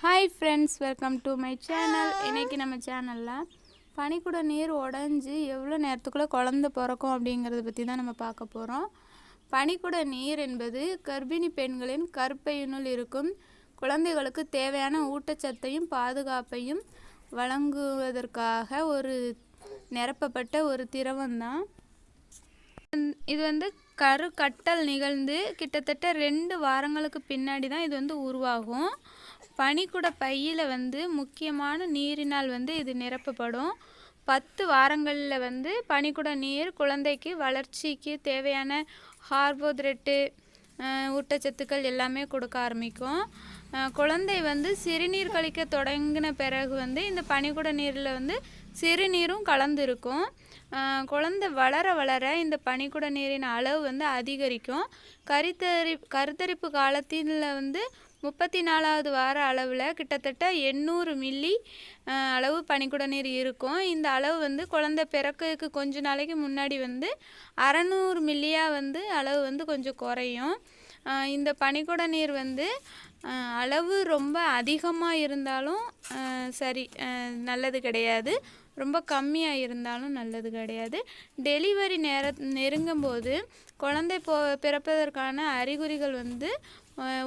Hi friends, welcome to my channel. இன்றைக்கி நம்ம சேனலில் பனிக்குட நீர் உடஞ்சி எவ்வளோ நேரத்துக்குள்ளே குழந்த பிறக்கும் அப்படிங்கிறத பற்றி தான் நம்ம பார்க்க போகிறோம். பனிக்குட நீர் என்பது கர்ப்பிணி பெண்களின் கருப்பையினுள் இருக்கும் குழந்தைகளுக்கு தேவையான ஊட்டச்சத்தையும் பாதுகாப்பையும் வழங்குவதற்காக ஒரு நிரப்பப்பட்ட ஒரு திரவம்தான். இது கட்டல் நிகழ்ந்து கிட்டத்தட்ட 2 வாரங்களுக்கு பின்னாடி தான் இது உருவாகும். பனிக்குட பையில் முக்கியமான நீரினால் இது நிரப்பப்படும். 10 வாரங்களில் பனிக்குட நீர் குழந்தைக்கு வளர்ச்சிக்கு தேவையான கார்போஹைட்ரேட்டு ஊட்டச்சத்துக்கள் எல்லாமே கொடுக்க ஆரம்பிக்கும். குழந்தை சிறுநீர் கழிக்க தொடங்கின பிறகு இந்த பனிக்குட நீரில் சிறுநீரும் கலந்துருக்கும். குழந்தை வளர வளர இந்த பனிக்குட நீரின் அளவு அதிகரிக்கும். கருத்தரிப்பு காலத்தில் 34வது வார அளவில் கிட்டத்தட்ட 800 மில்லி அளவு பனிக்குட நீர் இருக்கும். இந்த அளவு குழந்தை பிறக்கிறதுக்கு கொஞ்ச நாளைக்கு முன்னாடி 600 மில்லியாக அளவு கொஞ்சம் குறையும். இந்த பனிக்குட நீர் அளவு ரொம்ப அதிகமாக இருந்தாலும் சரி நல்லது கிடையாது, ரொம்ப கம்மியாக இருந்தாலும் நல்லது கிடையாது. டெலிவரி நெருங்கும்போது குழந்தை பிறப்பதற்கான அறிகுறிகள்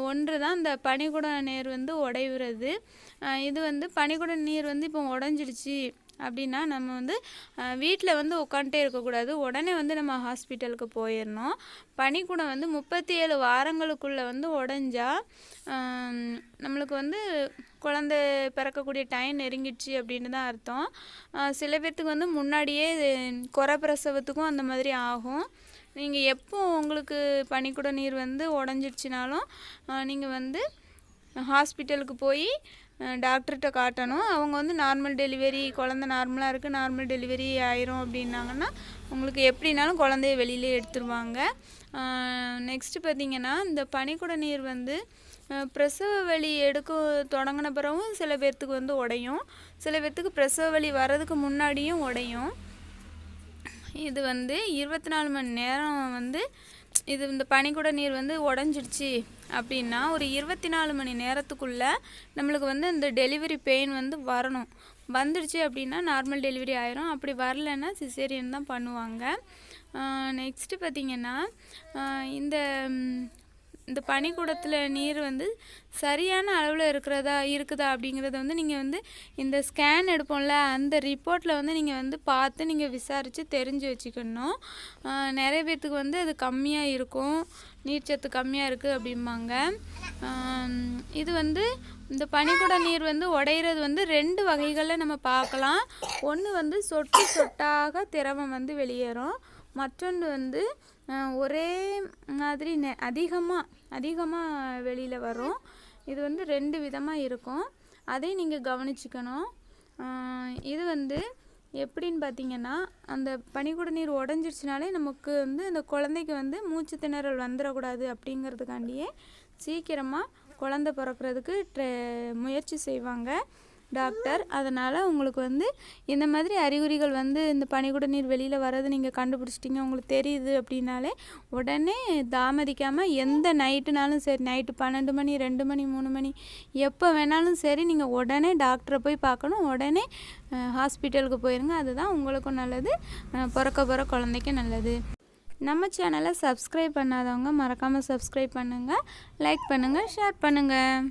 ஒன்று தான் இந்த பனிக்குட நீர் உடைகிறது. இது பனிக்குட நீர் இப்போ உடஞ்சிடுச்சு அப்படின்னா நம்ம வீட்டில் உட்காந்துட்டே இருக்கக்கூடாது, உடனே நம்ம ஹாஸ்பிட்டலுக்கு போயிடணும். பனிக்குடம் 37 வாரங்களுக்குள்ளே உடஞ்சா நம்மளுக்கு குழந்தை பிறக்கக்கூடிய டைம் நெருங்கிடுச்சு அப்படின்னு தான் அர்த்தம். சில பேர்த்துக்கு முன்னாடியே குறைப்பிரசவத்துக்கும் அந்த மாதிரி ஆகும். நீங்கள் எப்போ உங்களுக்கு பனிக்குட நீர் உடஞ்சிடுச்சினாலும் நீங்கள் ஹாஸ்பிட்டலுக்கு போய் டாக்டர்கிட்ட காட்டணும். அவங்க நார்மல் டெலிவரி, குழந்த நார்மலாக இருக்குது, நார்மல் டெலிவரி ஆயிரும் அப்படின்னாங்கன்னா உங்களுக்கு எப்படினாலும் குழந்தைய வெளியிலே எடுத்துருவாங்க. நெக்ஸ்ட்டு பார்த்திங்கன்னா, இந்த பனிக்குட நீர் பிரசவ வலி எடுக்க தொடங்கின பிறகும் சில பேர்த்துக்கு உடையும், சில பேர்த்துக்கு பிரசவ வலி வர்றதுக்கு முன்னாடியும் உடையும். இது 24 மணி நேரம் இது இந்த பனிக்குட நீர் உடஞ்சிடுச்சு அப்படின்னா ஒரு 24 மணி நேரத்துக்குள்ளே நம்மளுக்கு இந்த டெலிவரி பெயின் வரணும். வந்துடுச்சு அப்படின்னா நார்மல் டெலிவரி ஆயிரும். அப்படி வரலைன்னா சிசேரியன் தான் பண்ணுவாங்க. நெக்ஸ்ட்டு பார்த்திங்கன்னா, இந்த பனிக்குடத்தில் நீர் சரியான அளவில் இருக்குதா அப்படிங்கிறத நீங்கள் இந்த ஸ்கேன் எடுப்போம்ல, அந்த ரிப்போர்ட்டில் நீங்கள் பார்த்து நீங்கள் விசாரித்து தெரிஞ்சு வச்சுக்கணும். நிறைய பேர்த்துக்கு அது கம்மியாக இருக்கும், நீர்ச்சத்து கம்மியாக இருக்குது அப்படிம்பாங்க. இது இந்த பனிக்குட நீர் உடையிறது 2 வகைகளில் நம்ம பார்க்கலாம். ஒன்று சொட்டு சொட்டாக திரவம் வெளியேறும், மற்றொன்று ஒரே மாதிரி அதிகமாக வெளியில் வரும். இது 2 விதமாக இருக்கும், அதை நீங்கள் கவனிச்சுக்கணும். இது எப்படின்னு பார்த்தீங்கன்னா, அந்த பனிக்குட நீர் உடஞ்சிருச்சுனாலே நமக்கு அந்த குழந்தைக்கு மூச்சு திணறல் வந்துடக்கூடாது அப்படிங்கிறதுக்காண்டியே சீக்கிரமாக குழந்தை பிறக்கிறதுக்கு முயற்சி செய்வாங்க டாக்டர். அதனால் உங்களுக்கு இந்த மாதிரி அறிகுறிகள் இந்த பனிக்குட நீர் வெளியில் வர்றது நீங்கள் கண்டுபிடிச்சிட்டிங்க, உங்களுக்கு தெரியுது அப்படின்னாலே உடனே தாமதிக்காமல் எந்த நைட்டுனாலும் சரி, நைட்டு 12 மணி 2 மணி 3 மணி எப்போ வேணாலும் சரி, நீங்கள் உடனே டாக்டரை போய் பார்க்கணும். உடனே ஹாஸ்பிட்டலுக்கு போயிருங்க, அதுதான் உங்களுக்கும் நல்லது, பிறக்க குழந்தைக்கும் நல்லது. நம்ம சேனலை சப்ஸ்கிரைப் பண்ணாதவங்க மறக்காமல் சப்ஸ்கிரைப் பண்ணுங்கள், லைக் பண்ணுங்கள், ஷேர் பண்ணுங்கள்.